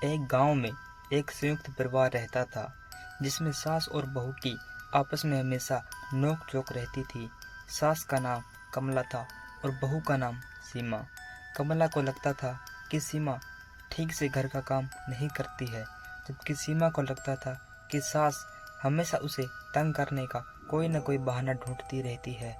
एक गांव में एक संयुक्त परिवार रहता था, जिसमें सास और बहू की आपस में हमेशा नोक-झोंक रहती थी। सास का नाम कमला था और बहू का नाम सीमा। कमला को लगता था कि सीमा ठीक से घर का काम नहीं करती है, जबकि सीमा को लगता था कि सास हमेशा उसे तंग करने का कोई न कोई बहाना ढूंढती रहती है।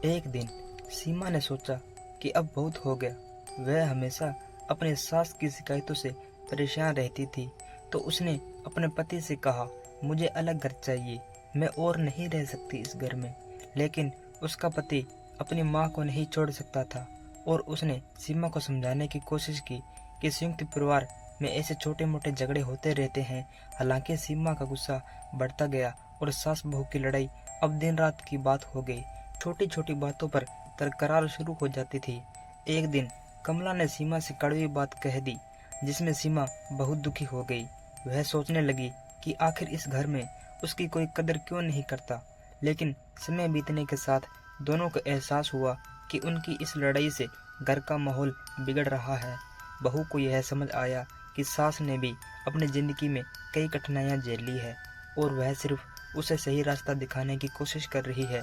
एक दिन सीमा ने सोचा कि अब बहुत हो गया। वह हमेशा अपने सास की शिकायतों से परेशान रहती थी, तो उसने अपने पति से कहा, मुझे अलग घर चाहिए, मैं और नहीं रह सकती इस घर में। लेकिन उसका पति अपनी माँ को नहीं छोड़ सकता था और उसने सीमा को समझाने की कोशिश की कि संयुक्त परिवार में ऐसे छोटे मोटे झगड़े होते रहते हैं। हालांकि सीमा का गुस्सा बढ़ता गया और सास बहू की लड़ाई अब दिन रात की बात हो गई। छोटी छोटी बातों पर तकरार शुरू हो जाती थी। एक दिन कमला ने सीमा से कड़वी बात कह दी, जिसमें सीमा बहुत दुखी हो गई। वह सोचने लगी कि आखिर इस घर में उसकी कोई कदर क्यों नहीं करता। लेकिन समय बीतने के साथ दोनों को एहसास हुआ कि उनकी इस लड़ाई से घर का माहौल बिगड़ रहा है। बहू को यह समझ आया कि सास ने भी अपनी जिंदगी में कई कठिनाइयां झेल ली है और वह सिर्फ उसे सही रास्ता दिखाने की कोशिश कर रही है।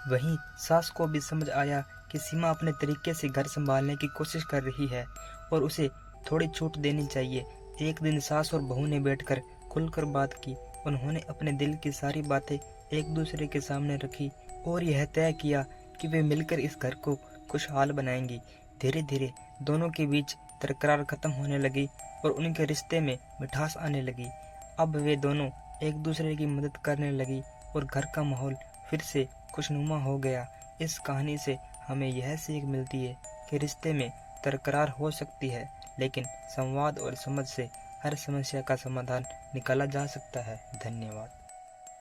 वहीं सास को भी समझ आया कि सीमा अपने तरीके से घर संभालने की कोशिश कर रही है और उसे थोड़ी छूट देनी चाहिए। एक दिन सास और बहू ने बैठकर खुलकर बात की। उन्होंने अपने दिल की सारी बातें एक दूसरे के सामने रखी और यह तय किया कि वे मिलकर इस घर को खुशहाल बनाएंगी। धीरे धीरे दोनों के बीच तकरार खत्म होने लगी और उनके रिश्ते में मिठास आने लगी। अब वे दोनों एक दूसरे की मदद करने लगी और घर का माहौल फिर से खुशनुमा हो गया। इस कहानी से हमें यह सीख मिलती है कि रिश्ते में तकरार हो सकती है, लेकिन संवाद और समझ से हर समस्या का समाधान निकाला जा सकता है। धन्यवाद।